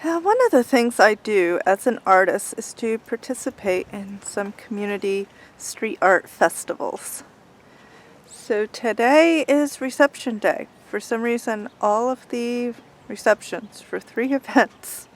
One of the things I do as an artist is to participate in some community street art festivals. So today is reception day. For some reason, all of the receptions for 3 events,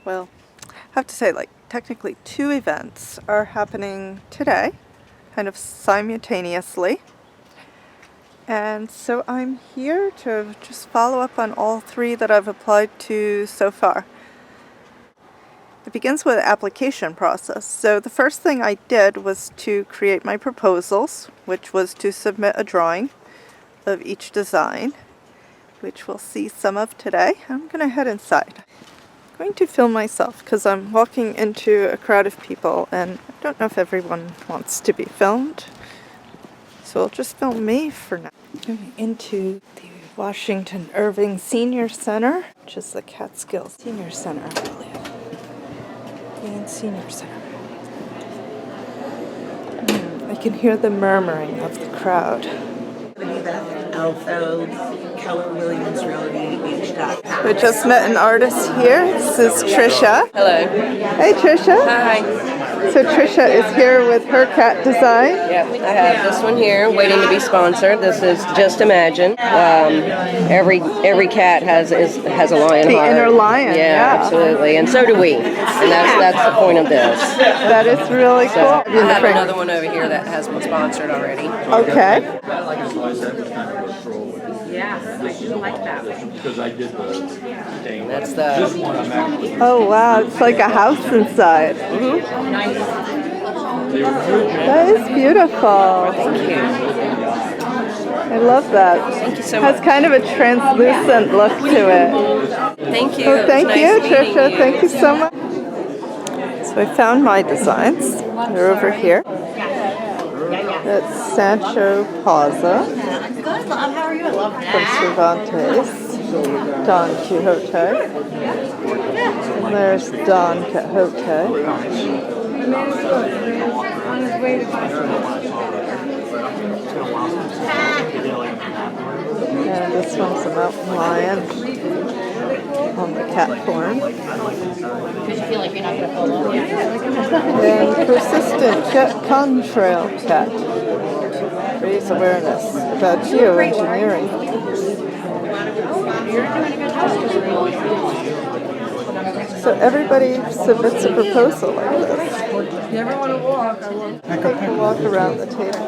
well, I have to say, technically 2 events are happening today, kind of simultaneously. And so I'm here to just follow up on all 3 that I've applied to so far. It begins with the application process. So the first thing I did was to create my proposals, which was to submit a drawing of each design, which we'll see some of today. I'm going to head inside. I'm going to film myself because I'm walking into a crowd of people and I don't know if everyone wants to be filmed. So I'll just film me for now. Going into the Washington Irving Senior Center, which is the Catskill Senior Center, I believe. Main Senior Center. I can hear the murmuring of the crowd. We just met an artist here. This is Trisha. Hello. Hey Trisha. Hi. So Trisha is here with her cat design. Yep, I have this one here waiting to be sponsored. This is Just Imagine. Every cat has a lion The heart. inner lion. Yeah, absolutely. And so do we. And that's the point of this. That is really cool. I have another one over here that has been sponsored already. Okay. Yeah, I do like that one. Because I did the That's the... Oh wow, it's like a house inside. That is beautiful. Thank you. I love that. Thank you so It has much. kind of a translucent look to it. Thank you. Oh, thank It was you, nice meeting Trisha. you. Thank you so much. So I found my designs. They're over here. That's Sancho Panza Good, love. How are you? I love from that. Cervantes. Don Quixote. And there's Don Quixote. And this one's a mountain lion on the cat form. Because you feel like you're not going to fall over. And persistent jet contrail cat. Raise awareness about geoengineering. So everybody submits a proposal like this. You ever want to walk? They can walk around the table.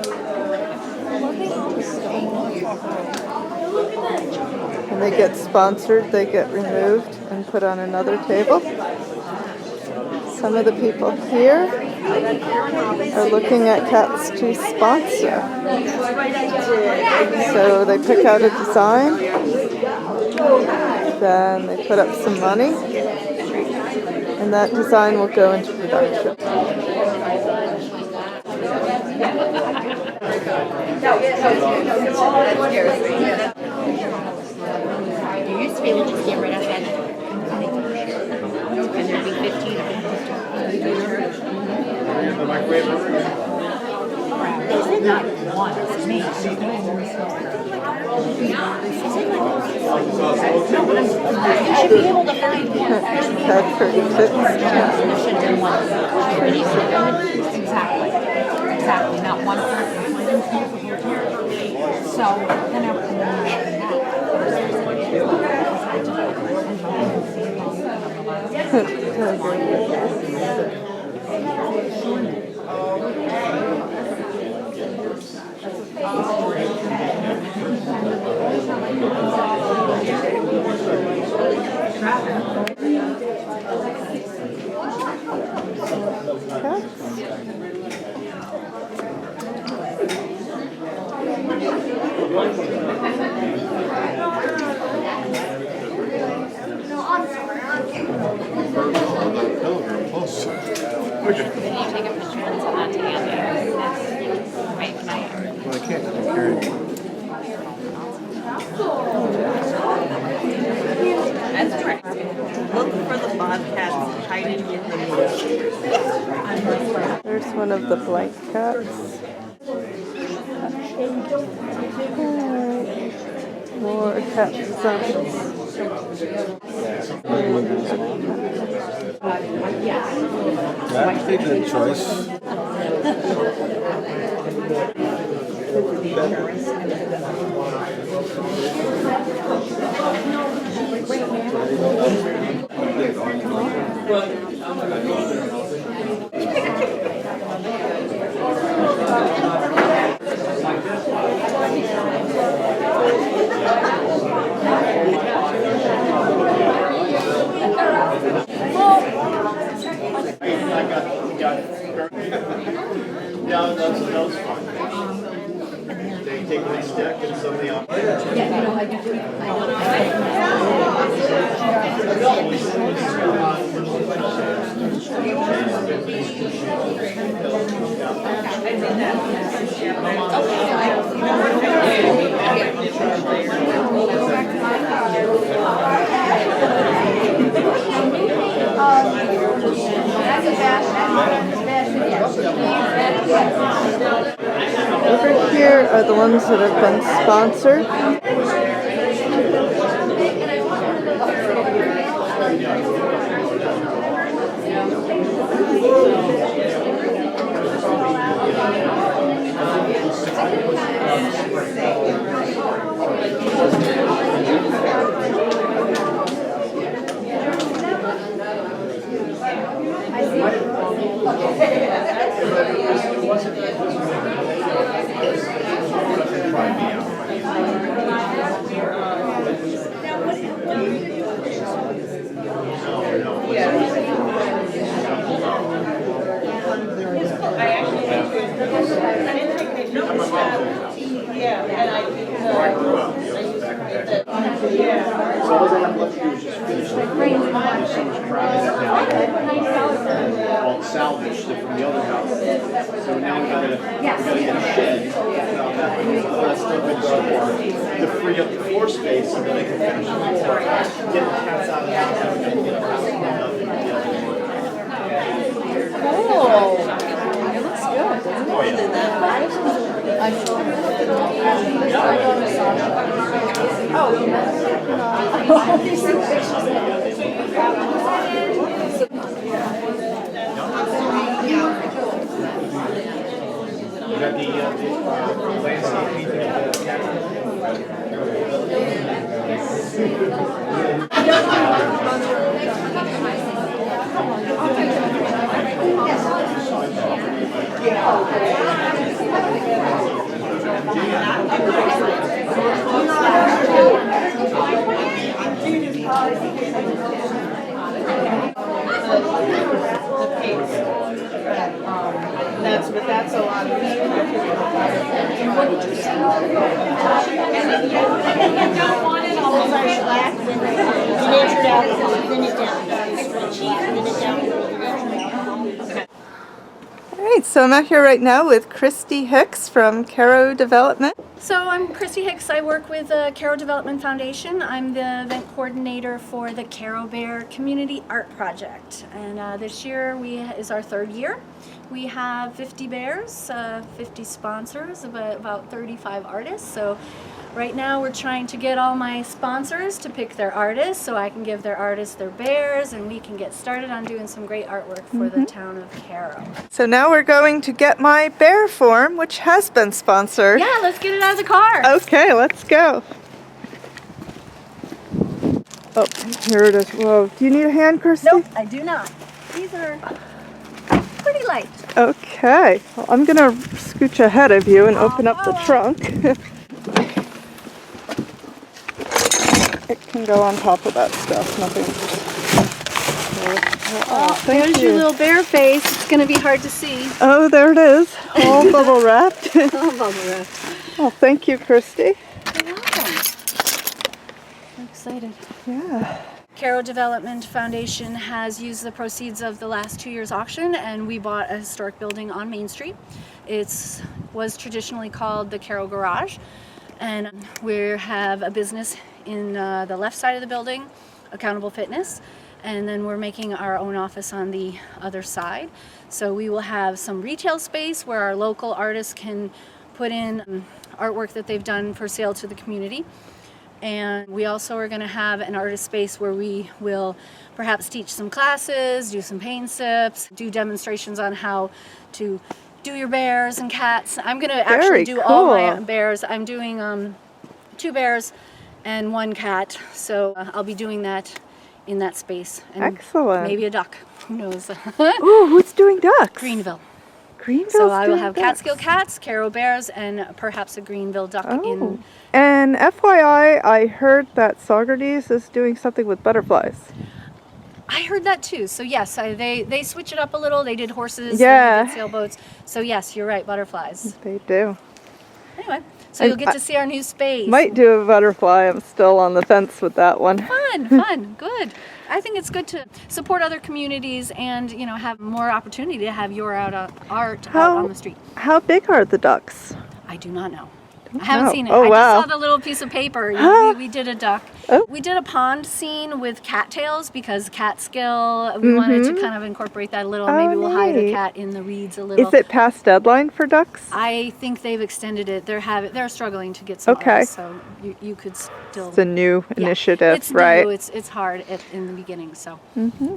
When they get sponsored, they get removed and put on another table. Some of the people here are looking at cats to sponsor. So they pick out a design, then they put up some money, and that design will go into production. You used to be able to just get rid of it. And there'd be 15 of them. Is it not one? It's me. You should be able to find one. Cat pretty fits. There should have been one. Exactly. Not one person. So then Look for the bobcats hiding in the bush. There's one of the blank cats. More cat designs. That's a good choice. Yeah, that's fine. They take one stick and somebody else. Over here are the ones that have been sponsored. So all they have left to do is just finish the there's so much crowd all salvaged from the other house. So now we gotta get a shed, put all that stuff in support to free up the floor space so that they can finish the floor. Get the cats out of the house and get the house cleaned up and Oh, it looks good, doesn't it? Oh, You got the landscape painting of the That's a lot of You don't want it all over shellac when you measured out, thin it down, thin it down. All right, so I'm out here right now with Christy Hicks from Cairo Development. So I'm Christy Hicks. I work with the Cairo Development Foundation. I'm the event coordinator for the Cairo Bear Community Art Project. And this year is our third year. We have 50 bears, 50 sponsors, about 35 artists. So right now we're trying to get all my sponsors to pick their artists so I can give their artists their bears and we can get started on doing some great artwork for the town of Cairo. So now we're going to get my bear form, which has been sponsored. Yeah, let's get it out of the car. Okay, let's go. Oh, here it is. Whoa, do you need a hand, Christy? Nope, I do not. These are pretty light. Okay, well, I'm gonna scooch ahead of you and open up the trunk. It can go on top of that stuff, nothing. Oh, thank There's you. your little bear face. It's going to be hard to see. Oh, there it is, all bubble wrapped. Oh, bubble wrap. Oh, thank you, Christy. You're welcome. I'm excited. Yeah. Cairo Development Foundation has used the proceeds of the last 2 years' auction, and we bought a historic building on Main Street. It was traditionally called the Cairo Garage, and we have a business in the left side of the building, Accountable Fitness, and then we're making our own office on the other side. So we will have some retail space where our local artists can put in artwork that they've done for sale to the community. And we also are going to have an artist space where we will perhaps teach some classes, do some paint sips, do demonstrations on how to do your bears and cats. I'm going to actually do all my bears. I'm doing 2 bears and 1 cat. So I'll be doing that in that space. And excellent. maybe a duck. Who knows? Ooh, who's doing ducks? Greenville. Greenville's So I will doing have ducks. Catskill cats, Cairo bears, and perhaps a Greenville duck in. And FYI, I heard that Socrates is doing something with butterflies. I heard that too. So yes, they switch it up a little. They did horses, Yeah. and they did sailboats. So yes, you're right, butterflies. They do. Anyway, so you'll get to see our new space. Might do a butterfly. I'm still on the fence with that one. Fun, good. I think it's good to support other communities and, you know, have more opportunity to have your art out on the street. How big are the ducks? I do not know. I haven't seen it. Oh, I wow. just saw the little piece of paper. We did a duck. Oh. We did a pond scene with cattails because Catskill, we wanted to kind of incorporate that a little. Maybe we'll hide a neat. cat in the reeds a little. Is it past deadline for ducks? I think they've extended it. They're struggling to get some Okay. artists, so you could still. It's a new initiative, it's right? New. It's hard in the beginning, so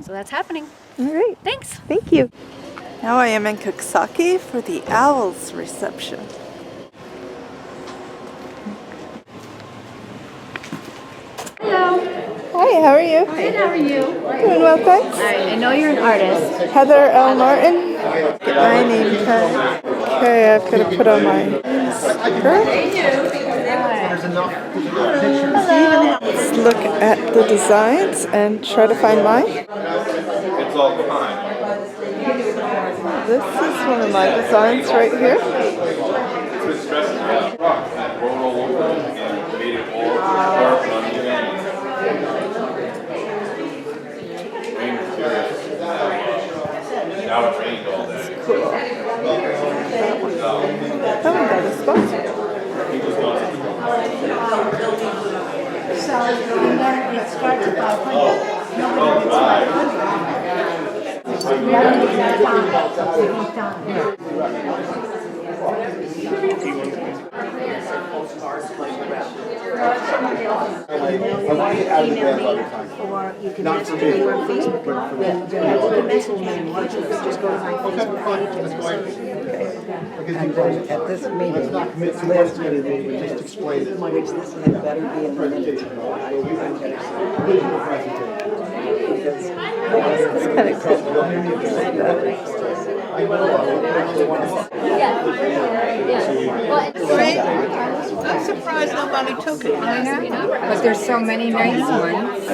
that's happening. All right. Thanks. Thank you. Now I am in Coxsackie for the Owls reception. Hello. Hi, how are you? Good, how are you? Doing well, thanks. I know you're an artist. Heather L. Martin. Get my name tag. Okay, I've got to put on my speaker. Let's look at the designs and try to find mine. It's all fine. This is one of my designs right here. Now it rained all day. Cool. That one got a sponsor. So, and then it starts at 500. Nobody gets 500. Or you can message me on Facebook. You can message me on YouTube. Just go to my Facebook page and message. At this meeting, Liz, which this had better be in the minutes. It's kind of cool. I'm surprised nobody took it. I know, but there's so many nice ones.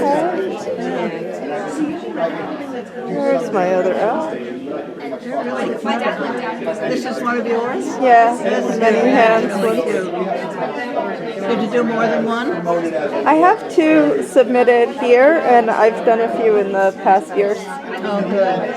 Where's my other owl? This is one of yours? Yeah, many hands. Did you do more than one? I have 2 submitted here, and I've done a few in the past years. Oh, good.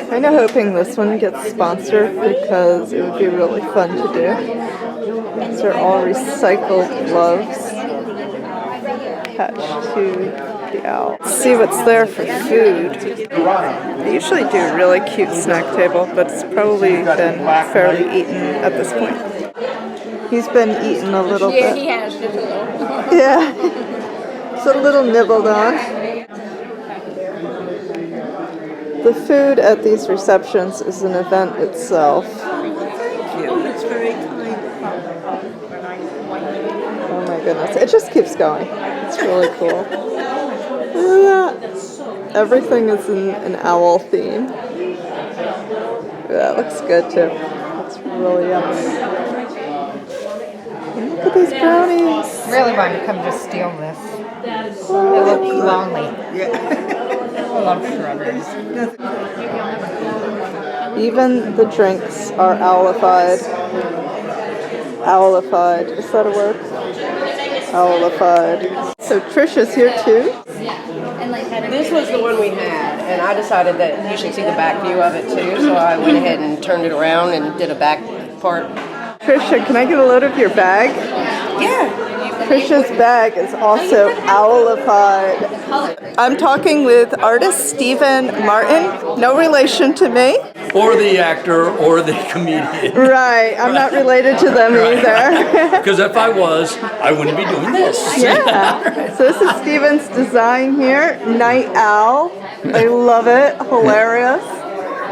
Kind of hoping this one gets sponsored because it would be really fun to do. These are all recycled gloves attached to the owl. Let's see what's there for food. They usually do a really cute snack table, but it's probably been fairly eaten at this point. He's been eaten a little bit. He has just a little. Yeah. It's a little nibbled on. The food at these receptions is an event itself. It's very kind. Oh my goodness. It just keeps going. It's really cool. Look at that. Everything is in an owl theme. That looks good too. That's really yummy. And look at these brownies. Really wanted to come just steal this. They look lonely. I love strawberries. Even the drinks are owlified. Owlified. Is that a word? Owlified. So Trisha's here too. This was the one we had, and I decided that you should see the back view of it too, so I went ahead and turned it around and did a back part. Trisha, can I get a load of your bag? Yeah. Trisha's bag is also owlified. I'm talking with artist Stephen Martin, no relation to me. or the actor or the comedian. Right, I'm not related to them either. Because if I was, I wouldn't be doing this. Yeah. So this is Steven's design here, Night Owl. I love it, hilarious.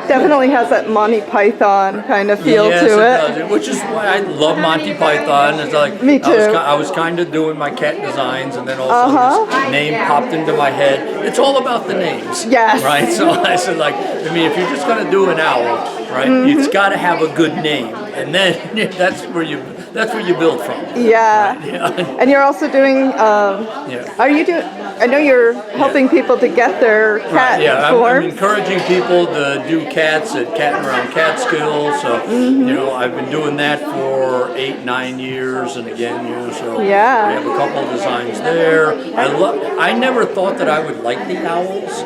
Definitely has that Monty Python kind of feel Yes, to it it. does. Which is why I love Monty Python. It's like Me too. I was kind of doing my cat designs, and then all of a sudden this name popped into my head. It's all about the names. Yes. Right. So I said, like, I mean, if you're just gonna do an owl, right, it's got to have a good name, and then that's where you build from. Yeah. Right? Yeah. And you're also doing, are you doing, I know you're helping people to get their cat Yeah, I'm forms. encouraging people to do cats at around Catskill. So you know, I've been doing that for 8-9 years, and again, so Yeah. we have a couple of designs there. I never thought that I would like the owls,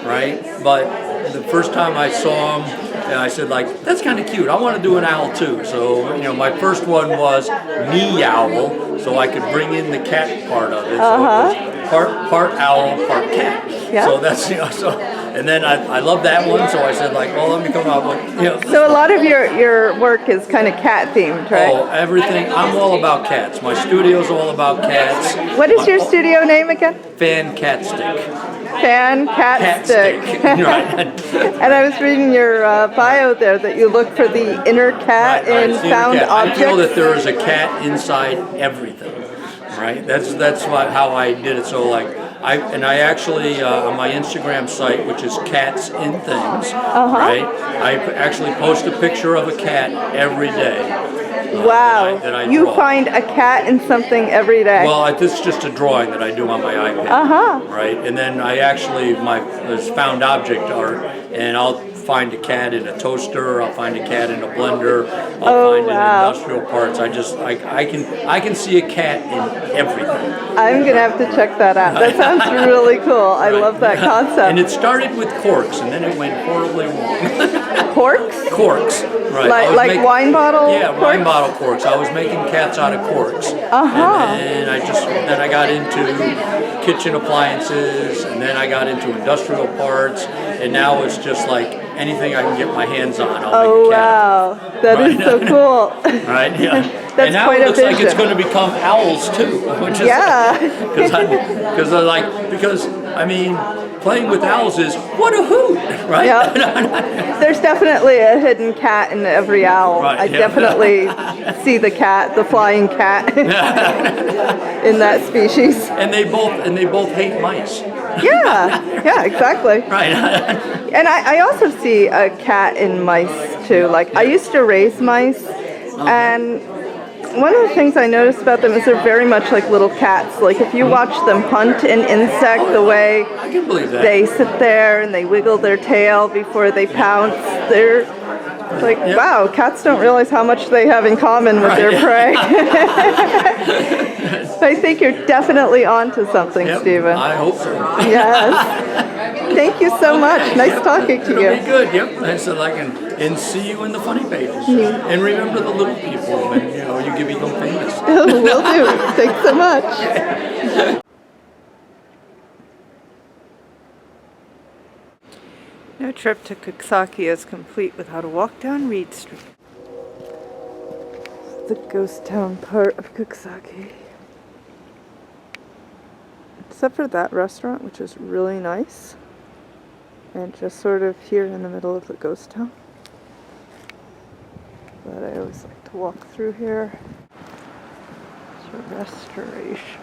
right? But the first time I saw them, and I said, like, that's kind of cute. I want to do an owl too. So, you know, my first one was me owl, so I could bring in the cat part of it. So it was part owl, part cat. Yeah. So that's, you know, so, and then I love that one, so I said, like, well, let me come up with, you know. So a lot of your work is kind of cat themed, right? Oh, everything. I'm all about cats. My studio's all about cats. What is your studio name again? Fan Cat Stick. Fan Cat Stick. Right. And I was reading your bio there that you look for the inner cat in It's the found cat. objects. I feel that there is a cat inside everything, right? That's how I did it. So like I actually on my Instagram site, which is Cats in Things, right? I actually post a picture of a cat every day. Wow, that I you draw. find a cat in something every day. Well, this is just a drawing that I do on my iPad, right? And then I actually, there's found object art, and I'll find a cat in a toaster, I'll find a cat in a blender, I'll find it in industrial parts. I can see a cat in everything. I'm gonna have to check that out. That sounds really cool. I love that concept. And it started with corks, and then it went horribly wrong. Corks? Corks, right. Like wine bottle Yeah, corks? wine bottle corks. I was making cats out of corks. And then I got into kitchen appliances, and then I got into industrial parts, and now it's just like anything I can get my hands on, I'll make a cat. Wow, that is so cool. Right, yeah. That's and now quite it a looks like it's vision. going to become owls too, which is because I mean, playing with owls is what a hoot, right? Yep. There's definitely a hidden cat in every owl. Right, I yeah. definitely see the flying cat in that species. And they both hate mice. Yeah, exactly. Right. And I also see a cat in mice too. Like I used to raise mice, and one of the things I noticed about them is they're very much like little cats. Like if you watch them hunt an insect, the way I can believe that. they sit there and they wiggle their tail before they pounce, they're like, wow, cats don't realize how much they have in common with their prey. I think you're definitely onto something, Stephen. I hope so. Yes. Thank you so much. Nice talking to you. It'll be good, and so and see you in the funny pages. And remember the little people when you become famous. Will do. Thanks so much. No trip to Coxsackie is complete without a walk down Reed Street. The ghost town part of Coxsackie. Except for that restaurant, which is really nice. And just sort of here in the middle of the ghost town. But I always like to walk through here. It's a restoration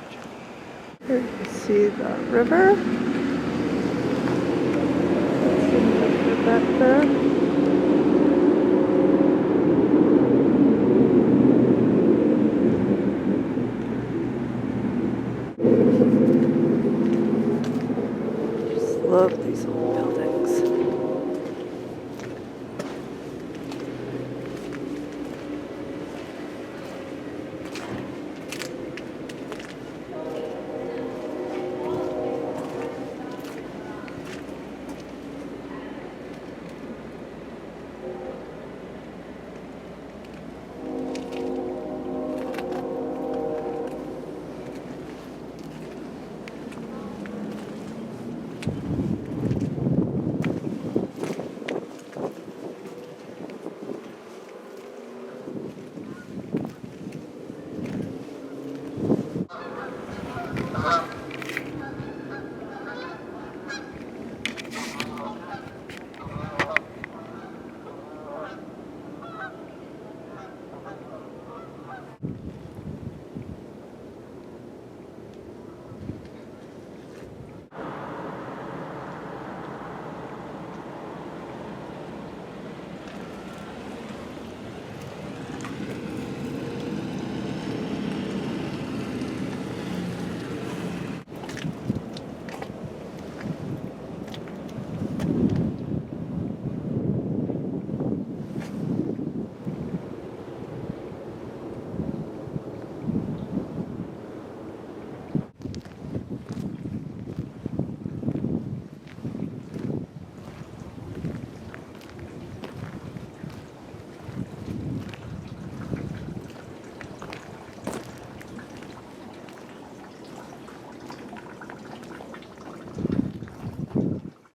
project. Here you can see the river. Back there.